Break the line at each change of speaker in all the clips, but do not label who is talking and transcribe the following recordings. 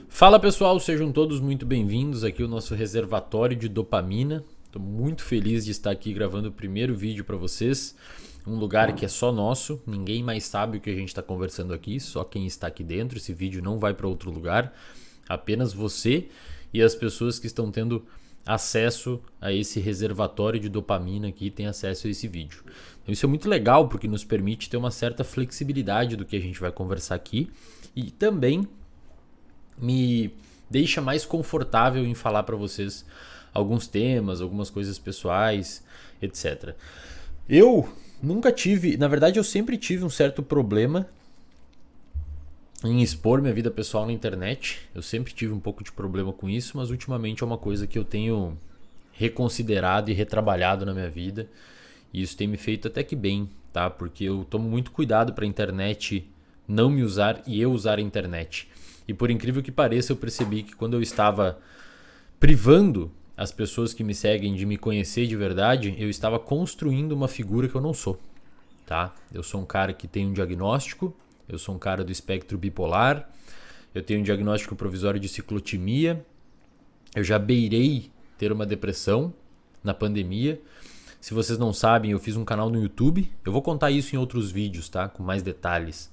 Fala pessoal, sejam todos muito bem-vindos aqui ao nosso reservatório de dopamina. Estou muito feliz de estar aqui gravando o primeiro vídeo para vocês. Um lugar que é só nosso, ninguém mais sabe o que a gente está conversando aqui, só quem está aqui dentro. Esse vídeo não vai para outro lugar, apenas você e as pessoas que estão tendo acesso a esse reservatório de dopamina aqui têm acesso a esse vídeo. Então, isso é muito legal porque nos permite ter uma certa flexibilidade do que a gente vai conversar aqui e também me deixa mais confortável em falar para vocês alguns temas, algumas coisas pessoais, etc. Eu nunca tive, na verdade eu sempre tive um certo problema em expor minha vida pessoal na internet. Eu sempre tive um pouco de problema com isso, mas ultimamente é uma coisa que eu tenho reconsiderado e retrabalhado na minha vida. E isso tem me feito até que bem, tá? Porque eu tomo muito cuidado para a internet não me usar e eu usar a internet. E por incrível que pareça, eu percebi que quando eu estava privando as pessoas que me seguem de me conhecer de verdade, eu estava construindo uma figura que eu não sou, tá? Eu sou um cara que tem um diagnóstico, eu sou um cara do espectro bipolar, eu tenho um diagnóstico provisório de ciclotimia, eu já beirei ter uma depressão na pandemia. Se vocês não sabem, eu fiz um canal no YouTube, eu vou contar isso em outros vídeos, tá? Com mais detalhes.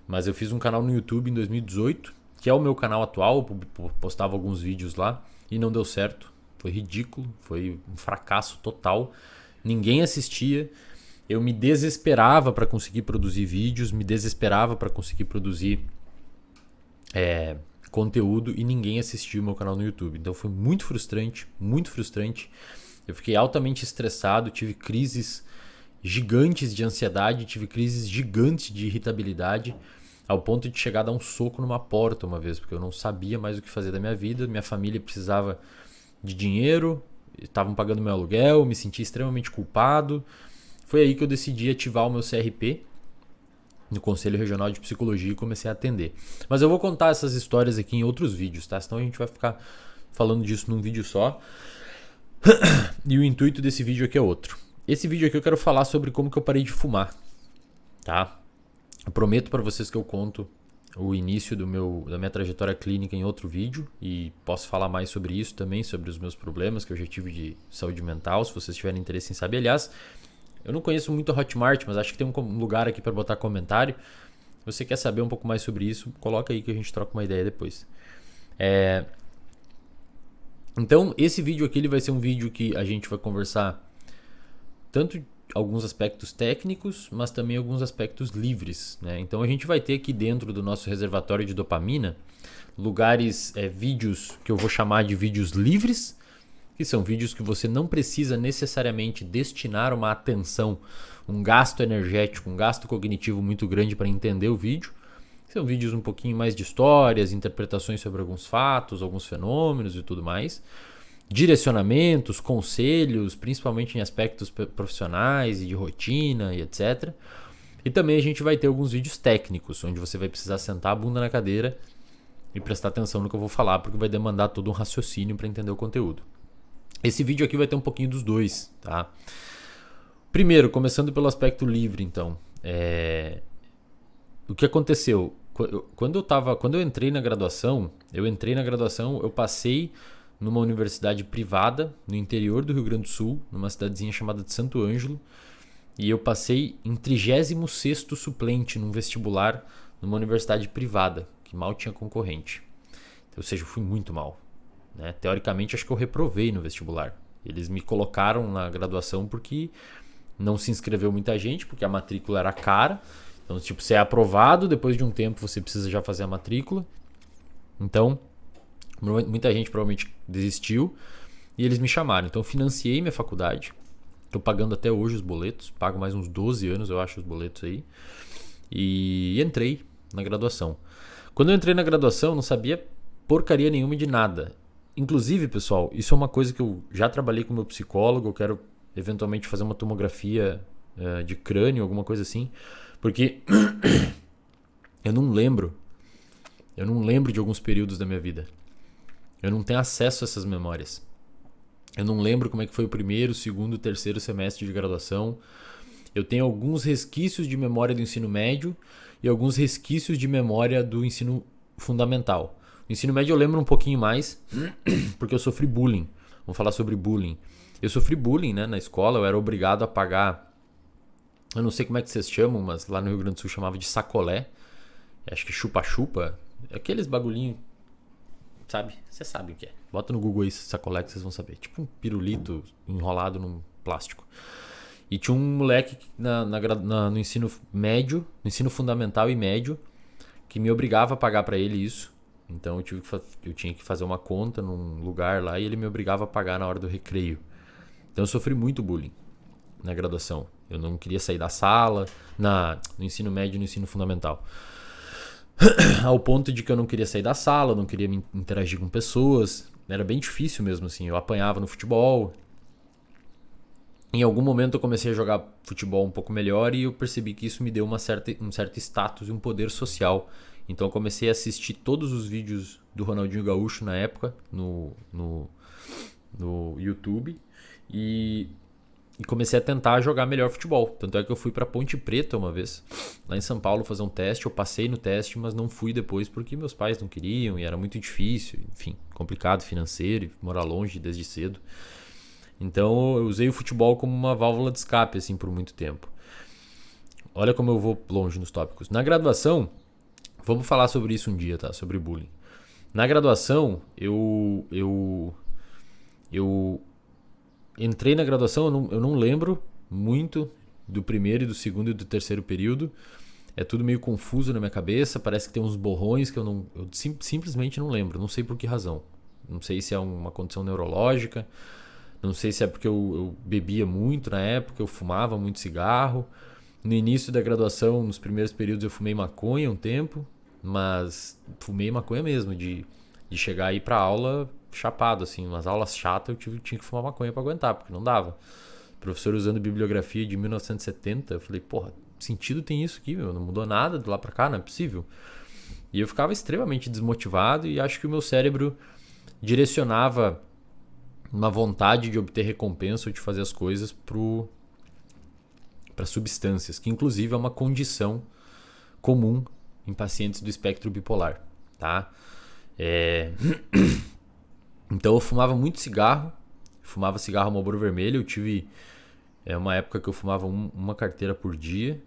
Mas eu fiz um canal no YouTube em 2018, que é o meu canal atual, eu postava alguns vídeos lá e não deu certo. Foi ridículo, foi um fracasso total. Ninguém assistia. Eu me desesperava para conseguir produzir vídeos, me desesperava para conseguir produzir conteúdo e ninguém assistia o meu canal no YouTube. Então foi muito frustrante, muito frustrante. Eu fiquei altamente estressado, tive crises gigantes de ansiedade, tive crises gigantes de irritabilidade, ao ponto de chegar a dar um soco numa porta uma vez, porque eu não sabia mais o que fazer da minha vida, minha família precisava de dinheiro, estavam pagando meu aluguel, me senti extremamente culpado. Foi aí que eu decidi ativar o meu CRP no Conselho Regional de Psicologia e comecei a atender. Mas eu vou contar essas histórias aqui em outros vídeos, tá? Senão a gente vai ficar falando disso num vídeo só. E o intuito desse vídeo aqui é outro. Esse vídeo aqui eu quero falar sobre como que eu parei de fumar, tá? Eu prometo para vocês que eu conto o início da minha trajetória clínica em outro vídeo e posso falar mais sobre isso também, sobre os meus problemas que eu já tive de saúde mental, se vocês tiverem interesse em saber. Aliás, eu não conheço muito a Hotmart, mas acho que tem um lugar aqui para botar comentário. Se você quer saber um pouco mais sobre isso, coloca aí que a gente troca uma ideia depois. Então, esse vídeo aqui ele vai ser um vídeo que a gente vai conversar tanto alguns aspectos técnicos, mas também alguns aspectos livres, né? Então a gente vai ter aqui dentro do nosso reservatório de dopamina lugares, vídeos que eu vou chamar de vídeos livres, que são vídeos que você não precisa necessariamente destinar uma atenção, um gasto energético, um gasto cognitivo muito grande para entender o vídeo. São vídeos um pouquinho mais de histórias, interpretações sobre alguns fatos, alguns fenômenos e tudo mais. Direcionamentos, conselhos, principalmente em aspectos profissionais e de rotina e etc. E também a gente vai ter alguns vídeos técnicos, onde você vai precisar sentar a bunda na cadeira e prestar atenção no que eu vou falar, porque vai demandar todo um raciocínio para entender o conteúdo. Esse vídeo aqui vai ter um pouquinho dos dois, tá? Primeiro, começando pelo aspecto livre, então. O que aconteceu? Quando eu entrei na graduação, eu passei numa universidade privada no interior do Rio Grande do Sul, numa cidadezinha chamada de Santo Ângelo, e eu passei em 36º suplente num vestibular numa universidade privada, que mal tinha concorrente. Ou seja, eu fui muito mal, né? Teoricamente, acho que eu reprovei no vestibular. Eles me colocaram na graduação porque não se inscreveu muita gente, porque a matrícula era cara. Então, tipo, você é aprovado, depois de um tempo você precisa já fazer a matrícula. Então, muita gente provavelmente desistiu e eles me chamaram. Então eu financiei minha faculdade. Estou pagando até hoje os boletos. Pago mais uns 12 anos, eu acho, os boletos aí. E entrei na graduação. Quando eu entrei na graduação, eu não sabia porcaria nenhuma de nada. Inclusive, pessoal, isso é uma coisa que eu já trabalhei com meu psicólogo. Eu quero eventualmente fazer uma tomografia de crânio, alguma coisa assim. Porque eu não lembro de alguns períodos da minha vida. Eu não tenho acesso a essas memórias. Eu não lembro como é que foi o primeiro, segundo, terceiro semestre de graduação. Eu tenho alguns resquícios de memória do ensino médio e alguns resquícios de memória do ensino fundamental. No ensino médio eu lembro um pouquinho mais, porque eu sofri bullying. Vamos falar sobre bullying. Eu sofri bullying, né, na escola, eu era obrigado a pagar, eu não sei como é que vocês chamam, mas lá no Rio Grande do Sul chamava de sacolé. Acho que chupa-chupa. Aqueles bagulhinhos, sabe? Você sabe o que é. Bota no Google aí sacolé que vocês vão saber. Tipo um pirulito enrolado num plástico. E tinha um moleque no ensino médio, no ensino fundamental e médio, que me obrigava a pagar pra ele isso. Então eu tinha que fazer uma conta num lugar lá e ele me obrigava a pagar na hora do recreio. Então eu sofri muito bullying na graduação. Eu não queria sair da sala, no ensino médio e no ensino fundamental. Ao ponto de que eu não queria sair da sala, não queria me interagir com pessoas. Era bem difícil mesmo, assim. Eu apanhava no futebol. Em algum momento eu comecei a jogar futebol um pouco melhor e eu percebi que isso me deu um certo status e um poder social. Então eu comecei a assistir todos os vídeos do Ronaldinho Gaúcho na época, no YouTube. E comecei a tentar jogar melhor futebol. Tanto é que eu fui pra Ponte Preta uma vez, lá em São Paulo, fazer um teste. Eu passei no teste, mas não fui depois porque meus pais não queriam e era muito difícil. Enfim, complicado financeiro e morar longe desde cedo. Então eu usei o futebol como uma válvula de escape assim por muito tempo. Olha como eu vou longe nos tópicos. Na graduação, vamos falar sobre isso um dia, tá? Sobre bullying. Na graduação, eu entrei na graduação, eu não lembro muito do primeiro, do segundo e do terceiro período. É tudo meio confuso na minha cabeça, parece que tem uns borrões que eu simplesmente não lembro, não sei por que razão. Não sei se é uma condição neurológica, não sei se é porque eu bebia muito na época, eu fumava muito cigarro. No início da graduação, nos primeiros períodos, eu fumei maconha um tempo, mas fumei maconha mesmo, de chegar aí pra aula chapado, assim, umas aulas chatas eu tinha que fumar maconha pra aguentar, porque não dava. O professor usando bibliografia de 1970, eu falei, porra, que sentido tem isso aqui, meu? Não mudou nada de lá pra cá, não é possível. E eu ficava extremamente desmotivado e acho que o meu cérebro direcionava uma vontade de obter recompensa ou de fazer as coisas para substâncias, que inclusive é uma condição comum em pacientes do espectro bipolar, tá? Então eu fumava muito cigarro, fumava cigarro Marlboro vermelho. Eu tive uma época que eu fumava uma carteira por dia,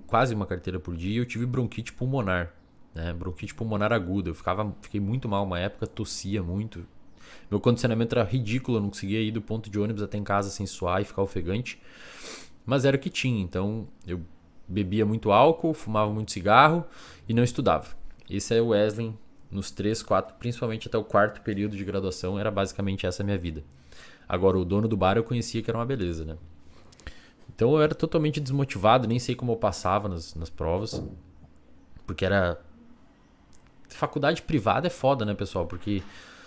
quase uma carteira por dia, e eu tive bronquite pulmonar, né? Bronquite pulmonar aguda. Fiquei muito mal uma época, tossia muito. Meu condicionamento era ridículo, eu não conseguia ir do ponto de ônibus até em casa sem suar e ficar ofegante. Mas era o que tinha, então eu bebia muito álcool, fumava muito cigarro e não estudava. Esse é o Wesley nos 3, 4, principalmente até o quarto período de graduação, era basicamente essa a minha vida. Agora, o dono do bar eu conhecia que era uma beleza, né? Então eu era totalmente desmotivado, nem sei como eu passava nas provas, porque era... Faculdade privada é foda, né, pessoal? Porque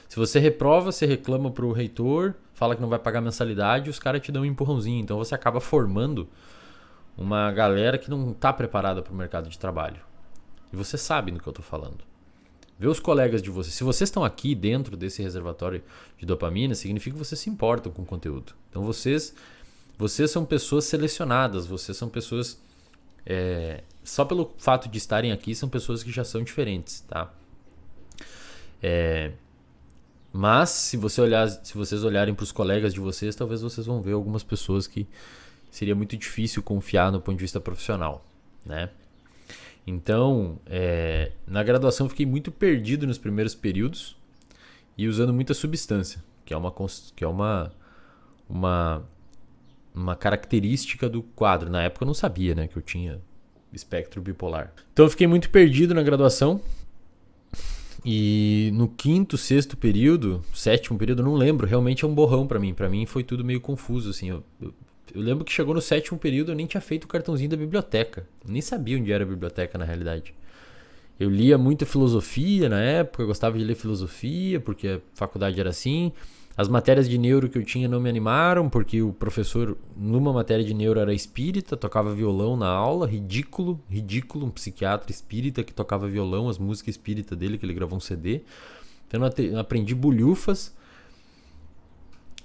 se você reprova, você reclama pro reitor, fala que não vai pagar mensalidade e os caras te dão um empurrãozinho. Então você acaba formando uma galera que não tá preparada pro mercado de trabalho. E você sabe do que eu tô falando. Vê os colegas de vocês. Se vocês estão aqui dentro desse reservatório de dopamina, significa que vocês se importam com o conteúdo. Então vocês são pessoas selecionadas, vocês são pessoas... só pelo fato de estarem aqui, são pessoas que já são diferentes, tá? Mas se vocês olharem para os colegas de vocês, talvez vocês vão ver algumas pessoas que seria muito difícil confiar no ponto de vista profissional, né? Então, na graduação eu fiquei muito perdido nos primeiros períodos e usando muita substância, que é uma característica do quadro. Na época eu não sabia, né, que eu tinha espectro bipolar. Então eu fiquei muito perdido na graduação e no quinto, sexto período, sétimo período, eu não lembro, realmente é um borrão pra mim. Pra mim foi tudo meio confuso, assim. Eu lembro que chegou no sétimo período, eu nem tinha feito o cartãozinho da biblioteca. Nem sabia onde era a biblioteca na realidade. Eu lia muito filosofia na época, eu gostava de ler filosofia, porque a faculdade era assim. As matérias de neuro que eu tinha não me animaram, porque o professor, numa matéria de neuro, era espírita, tocava violão na aula, ridículo, um psiquiatra espírita que tocava violão, as músicas espírita dele, que ele gravou um CD. Então eu aprendi bolhufas.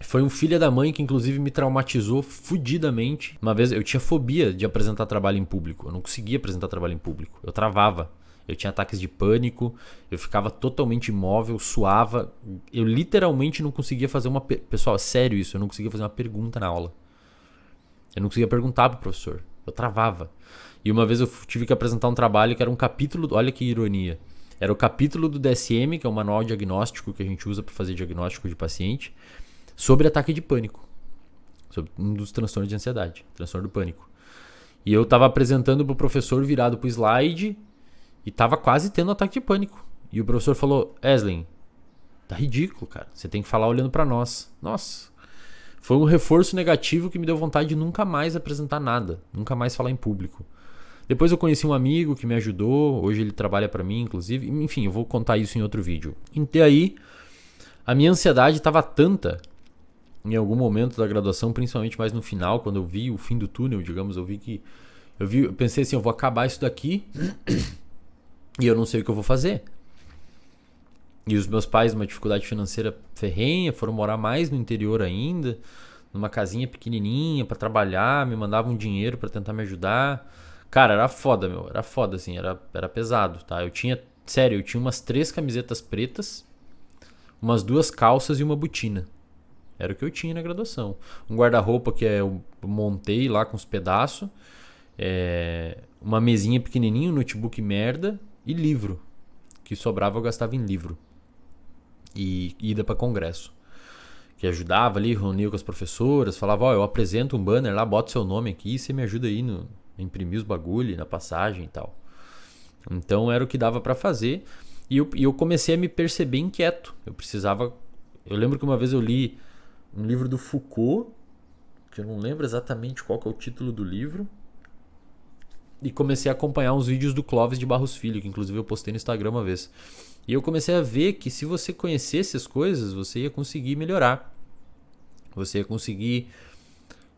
Foi um filho da mãe que inclusive me traumatizou fudidamente. Uma vez eu tinha fobia de apresentar trabalho em público. Eu não conseguia apresentar trabalho em público. Eu travava. Eu tinha ataques de pânico, eu ficava totalmente imóvel, suava. Eu literalmente não conseguia fazer uma... Pessoal, sério isso, eu não conseguia fazer uma pergunta na aula. Eu não conseguia perguntar pro professor, eu travava. E uma vez eu tive que apresentar um trabalho que era um capítulo... Olha que ironia. Era o capítulo do DSM, que é o manual diagnóstico que a gente usa para fazer diagnóstico de paciente, sobre ataque de pânico. Sobre um dos transtornos de ansiedade, transtorno do pânico. E eu tava apresentando pro professor virado pro slide e tava quase tendo ataque de pânico. E o professor falou: Eslen, tá ridículo, cara. Você tem que falar olhando pra nós. Nossa. Foi um reforço negativo que me deu vontade de nunca mais apresentar nada. Nunca mais falar em público. Depois eu conheci um amigo que me ajudou. Hoje ele trabalha pra mim, inclusive. Enfim, eu vou contar isso em outro vídeo. E aí, a minha ansiedade tava tanta em algum momento da graduação, principalmente mais no final, quando eu vi o fim do túnel, digamos, eu pensei assim, eu vou acabar isso daqui e eu não sei o que eu vou fazer. E os meus pais, uma dificuldade financeira ferrenha, foram morar mais no interior ainda, numa casinha pequenininha pra trabalhar, me mandavam dinheiro pra tentar me ajudar. Cara, era foda, era foda, assim, era pesado, tá? Eu tinha umas 3 camisetas pretas, umas 2 calças e uma botina. Era o que eu tinha na graduação. Um guarda-roupa que eu montei lá com os pedaços. Uma mesinha pequenininha, um notebook merda e livro. Que sobrava eu gastava em livro. E ida para congresso. Que ajudava ali, reunia com as professoras. Falava, eu apresento um banner lá, bota seu nome aqui. Você me ajuda aí a imprimir os bagulho, na passagem e tal. Então era o que dava para fazer. E eu comecei a me perceber inquieto. Eu lembro que uma vez eu li um livro do Foucault, que eu não lembro exatamente qual que é o título do livro, e comecei a acompanhar uns vídeos do Clóvis de Barros Filho, que inclusive eu postei no Instagram uma vez. E eu comecei a ver que se você conhecesse as coisas, você ia conseguir melhorar. Você ia conseguir...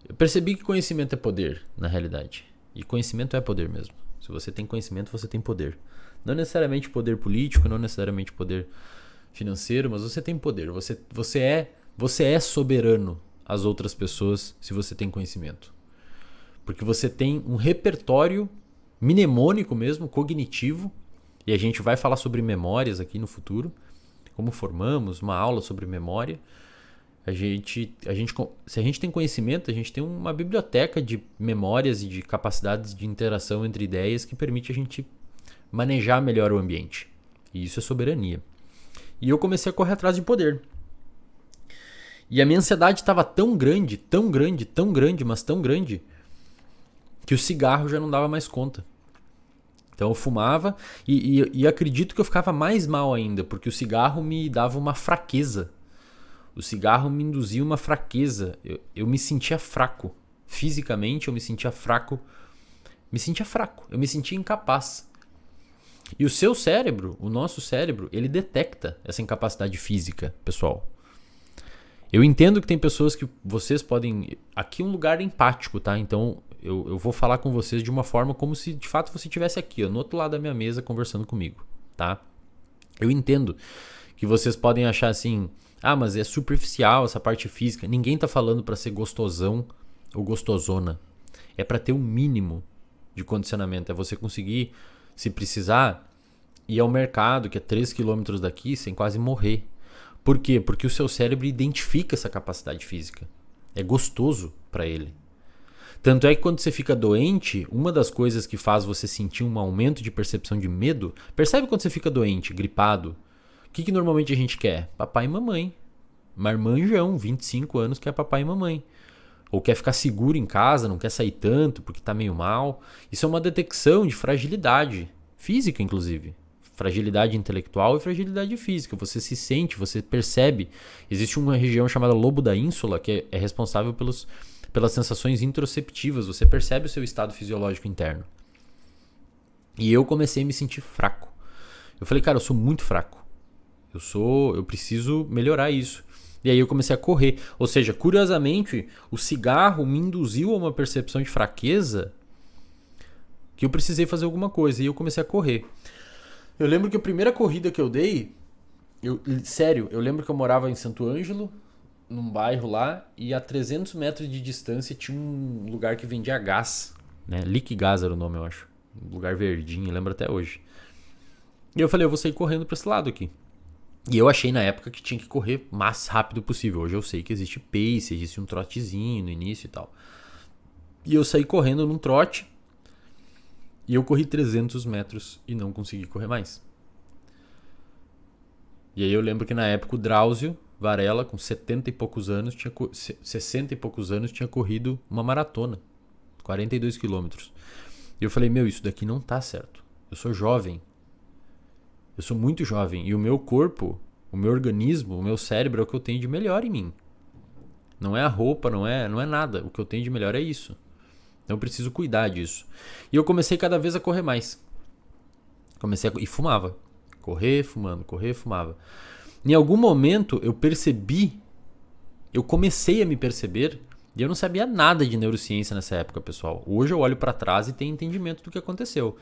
Eu percebi que conhecimento é poder, na realidade. E conhecimento é poder mesmo. Se você tem conhecimento, você tem poder. Não necessariamente poder político, não necessariamente poder financeiro, mas você tem poder. Você é soberano às outras pessoas se você tem conhecimento. Porque você tem um repertório mnemônico mesmo, cognitivo, e a gente vai falar sobre memórias aqui no futuro, como formamos uma aula sobre memória. Se a gente tem conhecimento, a gente tem uma biblioteca de memórias e de capacidades de interação entre ideias que permite a gente manejar melhor o ambiente. E isso é soberania. E eu comecei a correr atrás de poder. E a minha ansiedade estava tão grande, mas tão grande, que o cigarro já não dava mais conta. Então eu fumava e acredito que eu ficava mais mal ainda, porque o cigarro me dava uma fraqueza. O cigarro me induzia uma fraqueza. Eu me sentia fraco. Fisicamente eu me sentia fraco. Eu me sentia incapaz. E o seu cérebro, o nosso cérebro, ele detecta essa incapacidade física, pessoal. Eu entendo que tem pessoas que vocês podem... Aqui é um lugar empático, tá? Então eu vou falar com vocês de uma forma como se de fato você estivesse aqui, ó, no outro lado da minha mesa conversando comigo, tá? Eu entendo que vocês podem achar assim... mas é superficial essa parte física. Ninguém tá falando pra ser gostosão ou gostosona. É pra ter um mínimo de condicionamento. É você conseguir, se precisar, ir ao mercado, que é 3 km daqui, sem quase morrer. Por quê? Porque o seu cérebro identifica essa capacidade física. É gostoso pra ele. Tanto é que quando você fica doente, uma das coisas que faz você sentir um aumento de percepção de medo... Percebe quando você fica doente, gripado? O que normalmente a gente quer? Papai e mamãe. Marmanjão, 25 anos, quer papai e mamãe. Ou quer ficar seguro em casa, não quer sair tanto porque tá meio mal. Isso é uma detecção de fragilidade. Física, inclusive. Fragilidade intelectual e fragilidade física. Você se sente, você percebe. Existe uma região chamada lobo da ínsula que é responsável pelas sensações introceptivas. Você percebe o seu estado fisiológico interno. E eu comecei a me sentir fraco. Eu falei, cara, eu sou muito fraco. Eu preciso melhorar isso. E aí eu comecei a correr. Ou seja, curiosamente, o cigarro me induziu a uma percepção de fraqueza que eu precisei fazer alguma coisa. E eu comecei a correr. Eu lembro que a primeira corrida que eu dei... eu lembro que eu morava em Santo Ângelo, num bairro lá, e a 300 metros de distância tinha um lugar que vendia gás. Né? Liquigás era o nome, eu acho. Um lugar verdinho, eu lembro até hoje. E eu falei, eu vou sair correndo pra esse lado aqui. E eu achei na época que tinha que correr o mais rápido possível. Hoje eu sei que existe pace, existe um trotezinho no início e tal. E eu saí correndo num trote. E eu corri 300 metros e não consegui correr mais. E aí eu lembro que na época o Drauzio Varela, com 70 e poucos anos, 60 e poucos anos, tinha corrido uma maratona. 42 quilômetros. E eu falei, meu, isso daqui não tá certo. Eu sou jovem. Eu sou muito jovem. E o meu corpo, o meu organismo, o meu cérebro é o que eu tenho de melhor em mim. Não é a roupa, não é nada. O que eu tenho de melhor é isso. Então eu preciso cuidar disso. E eu comecei cada vez a correr mais. E fumava. Correr, fumando, correr, fumava. Em algum momento eu comecei a me perceber, e eu não sabia nada de neurociência nessa época, pessoal. Hoje eu olho para trás e tenho entendimento do que aconteceu.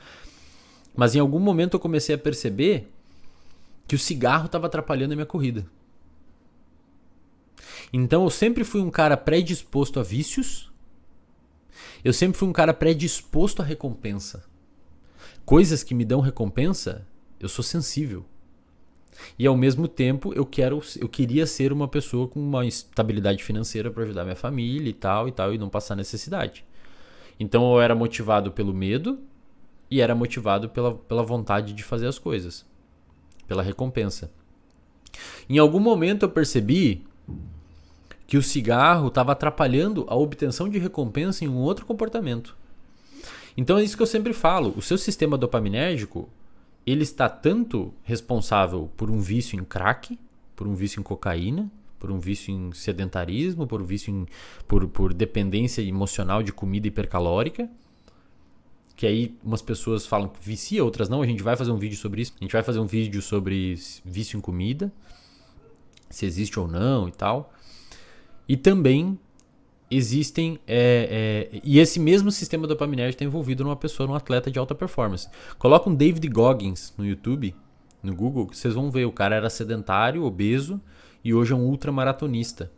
Mas em algum momento eu comecei a perceber que o cigarro estava atrapalhando a minha corrida. Então eu sempre fui um cara predisposto a vícios. Eu sempre fui um cara predisposto à recompensa. Coisas que me dão recompensa, eu sou sensível. E ao mesmo tempo eu queria ser uma pessoa com uma estabilidade financeira para ajudar minha família e não passar necessidade. Então eu era motivado pelo medo e era motivado pela vontade de fazer as coisas, pela recompensa. Em algum momento eu percebi que o cigarro estava atrapalhando a obtenção de recompensa em um outro comportamento. Então é isso que eu sempre falo, o seu sistema dopaminérgico, ele está tanto responsável por um vício em crack, por um vício em cocaína, por um vício em sedentarismo, por um vício por dependência emocional de comida hipercalórica, que aí umas pessoas falam que vicia, outras não. A gente vai fazer um vídeo sobre isso. A gente vai fazer um vídeo sobre vício em comida, se existe ou não e tal. E também existem... e esse mesmo sistema dopaminérgico está envolvido numa pessoa, num atleta de alta performance. Coloca um David Goggins no YouTube, no Google, que vocês vão ver. O cara era sedentário, obeso, e hoje é um ultramaratonista.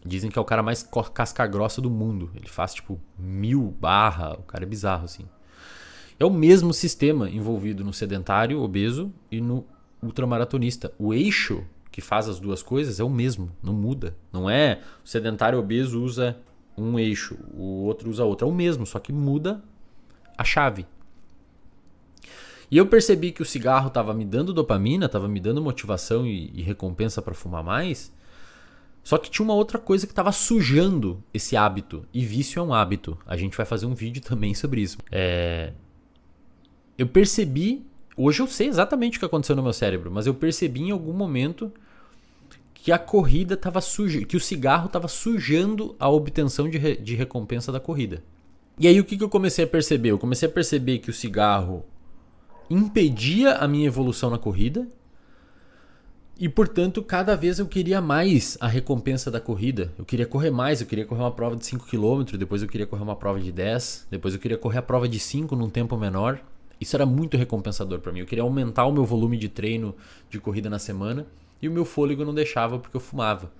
Dizem que é o cara mais casca grossa do mundo. Ele faz tipo 1000 barra. O cara é bizarro assim. É o mesmo sistema envolvido no sedentário, obeso e no ultramaratonista. O eixo que faz as duas coisas é o mesmo, não muda. Não é o sedentário obeso usa um eixo, o outro usa outro. É o mesmo, só que muda a chave. E eu percebi que o cigarro estava me dando dopamina, estava me dando motivação e recompensa para fumar mais. Só que tinha uma outra coisa que estava sujando esse hábito. E vício é um hábito. A gente vai fazer um vídeo também sobre isso. Eu percebi... Hoje eu sei exatamente o que aconteceu no meu cérebro. Mas eu percebi em algum momento que a corrida estava suja. Que o cigarro estava sujando a obtenção de recompensa da corrida. E aí o que eu comecei a perceber? Eu comecei a perceber que o cigarro impedia a minha evolução na corrida. E, portanto, cada vez eu queria mais a recompensa da corrida. Eu queria correr mais, eu queria correr uma prova de 5 km, depois eu queria correr uma prova de 10, depois eu queria correr a prova de 5 num tempo menor. Isso era muito recompensador para mim. Eu queria aumentar o meu volume de treino de corrida na semana e o meu fôlego não deixava porque eu fumava.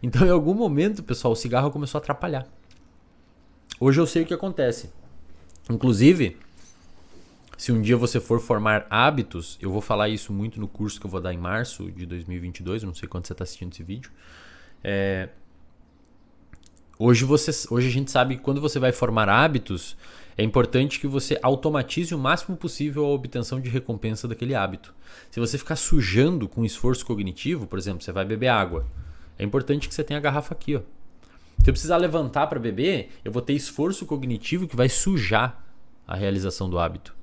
Então, em algum momento, pessoal, o cigarro começou a atrapalhar. Hoje eu sei o que acontece. Inclusive... Se um dia você for formar hábitos, eu vou falar isso muito no curso que eu vou dar em março de 2022, eu não sei quando você está assistindo esse vídeo. Hoje a gente sabe que quando você vai formar hábitos, é importante que você automatize o máximo possível a obtenção de recompensa daquele hábito. Se você ficar sujando com esforço cognitivo, por exemplo, você vai beber água, é importante que você tenha a garrafa aqui. Ó. Se eu precisar levantar para beber, eu vou ter esforço cognitivo que vai sujar a realização do hábito.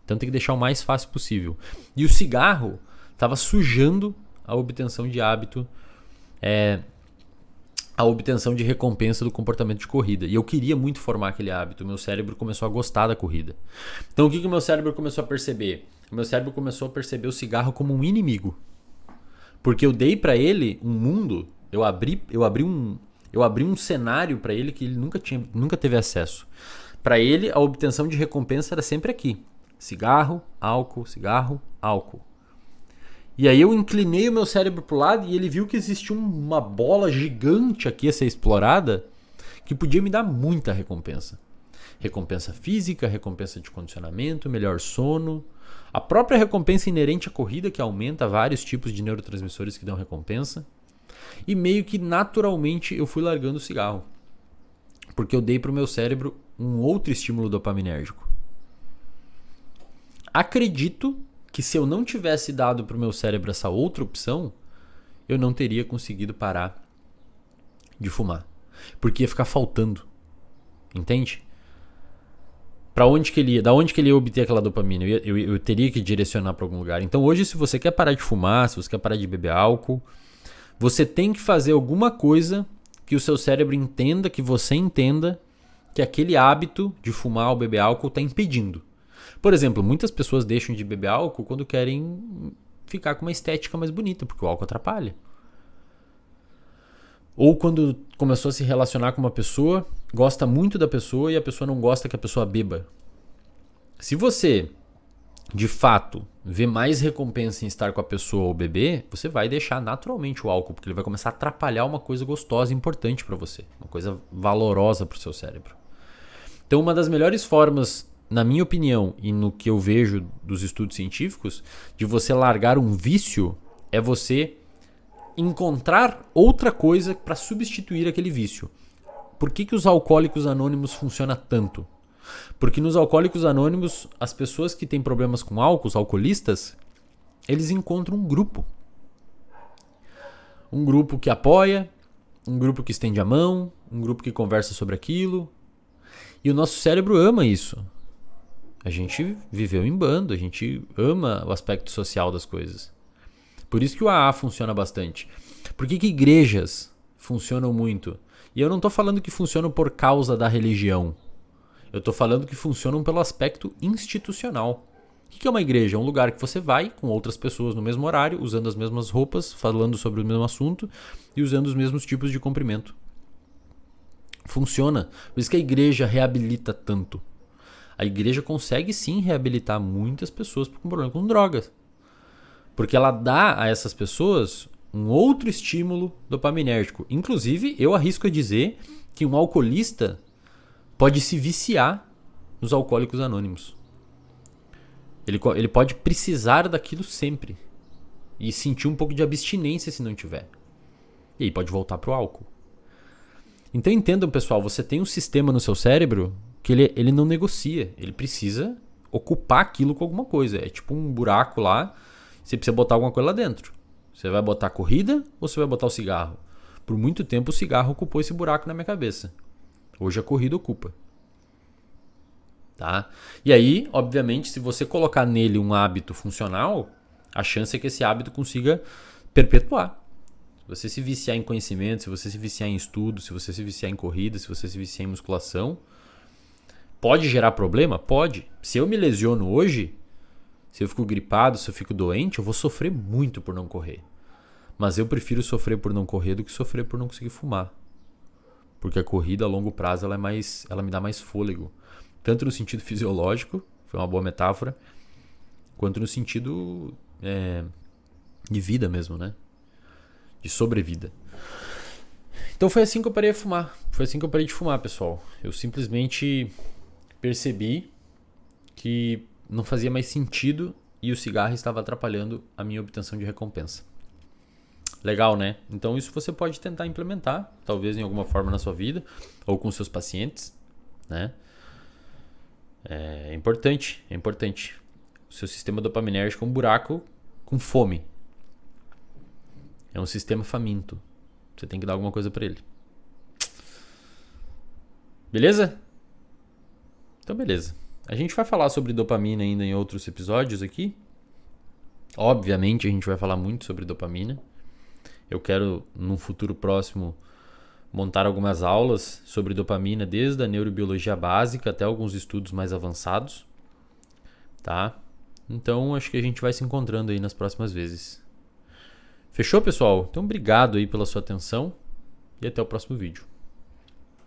Então tem que deixar o mais fácil possível. E o cigarro estava sujando a obtenção de hábito, a obtenção de recompensa do comportamento de corrida. E eu queria muito formar aquele hábito. O meu cérebro começou a gostar da corrida. Então o que o meu cérebro começou a perceber? O meu cérebro começou a perceber o cigarro como um inimigo. Porque eu dei para ele um mundo, eu abri um cenário para ele que ele nunca teve acesso. Para ele, a obtenção de recompensa era sempre aqui. Cigarro, álcool, cigarro, álcool. E aí eu inclinei o meu cérebro pro lado e ele viu que existia uma bola gigante aqui a ser explorada que podia me dar muita recompensa. Recompensa física, recompensa de condicionamento, melhor sono. A própria recompensa inerente à corrida, que aumenta vários tipos de neurotransmissores que dão recompensa. E meio que naturalmente eu fui largando o cigarro. Porque eu dei para o meu cérebro um outro estímulo dopaminérgico. Acredito que se eu não tivesse dado para o meu cérebro essa outra opção, eu não teria conseguido parar de fumar. Porque ia ficar faltando. Entende? Para onde que ele ia? Da onde que ele ia obter aquela dopamina? Eu teria que direcionar para algum lugar. Então hoje, se você quer parar de fumar, se você quer parar de beber álcool, você tem que fazer alguma coisa que o seu cérebro entenda, que você entenda que aquele hábito de fumar ou beber álcool está impedindo. Por exemplo, muitas pessoas deixam de beber álcool quando querem ficar com uma estética mais bonita, porque o álcool atrapalha. Ou quando começou a se relacionar com uma pessoa, gosta muito da pessoa e a pessoa não gosta que a pessoa beba. Se você, de fato, vê mais recompensa em estar com a pessoa ou beber, você vai deixar naturalmente o álcool, porque ele vai começar a atrapalhar uma coisa gostosa e importante para você, uma coisa valorosa para o seu cérebro. Então, uma das melhores formas, na minha opinião, e no que eu vejo dos estudos científicos, de você largar um vício é você encontrar outra coisa para substituir aquele vício. Por que os alcoólicos anônimos funcionam tanto? Porque nos alcoólicos anônimos, as pessoas que têm problemas com álcool, os alcoolistas, eles encontram um grupo. Um grupo que apoia, um grupo que estende a mão, um grupo que conversa sobre aquilo. E o nosso cérebro ama isso. A gente viveu em bando, a gente ama o aspecto social das coisas. Por isso que o AA funciona bastante. Por que igrejas funcionam muito? E eu não estou falando que funcionam por causa da religião. Eu estou falando que funcionam pelo aspecto institucional. O que é uma igreja? É um lugar que você vai com outras pessoas no mesmo horário, usando as mesmas roupas, falando sobre o mesmo assunto e usando os mesmos tipos de comprimento. Funciona. Por isso que a igreja reabilita tanto. A igreja consegue sim reabilitar muitas pessoas com problema com drogas. Porque ela dá a essas pessoas um outro estímulo dopaminérgico. Inclusive, eu arrisco a dizer que um alcoolista pode se viciar nos alcoólicos anônimos. Ele pode precisar daquilo sempre. E sentir um pouco de abstinência se não tiver. E aí pode voltar para o álcool. Então entendam, pessoal, você tem um sistema no seu cérebro que ele não negocia. Ele precisa ocupar aquilo com alguma coisa. É tipo um buraco lá. Você precisa botar alguma coisa lá dentro. Você vai botar a corrida ou você vai botar o cigarro? Por muito tempo o cigarro ocupou esse buraco na minha cabeça. Hoje a corrida ocupa. Tá? E aí, obviamente, se você colocar nele um hábito funcional, a chance é que esse hábito consiga perpetuar. Se você se viciar em conhecimento, se você se viciar em estudo, se você se viciar em corrida, se você se viciar em musculação, pode gerar problema? Pode. Se eu me lesiono hoje, se eu fico gripado, se eu fico doente, eu vou sofrer muito por não correr. Mas eu prefiro sofrer por não correr do que sofrer por não conseguir fumar. Porque a corrida a longo prazo ela me dá mais fôlego. Tanto no sentido fisiológico, foi uma boa metáfora, quanto no sentido de vida mesmo, né? De sobrevida. Então foi assim que eu parei de fumar. Foi assim que eu parei de fumar, pessoal. Eu simplesmente percebi que não fazia mais sentido e o cigarro estava atrapalhando a minha obtenção de recompensa. Legal, né? Então isso você pode tentar implementar, talvez em alguma forma na sua vida, ou com seus pacientes, né? É importante, é importante. O seu sistema dopaminérgico é um buraco com fome. É um sistema faminto. Você tem que dar alguma coisa para ele. Beleza? Então beleza. A gente vai falar sobre dopamina ainda em outros episódios aqui. Obviamente a gente vai falar muito sobre dopamina. Eu quero, num futuro próximo, montar algumas aulas sobre dopamina, desde a neurobiologia básica até alguns estudos mais avançados. Tá? Então acho que a gente vai se encontrando aí nas próximas vezes. Fechou, pessoal? Então obrigado aí pela sua atenção e até o próximo vídeo.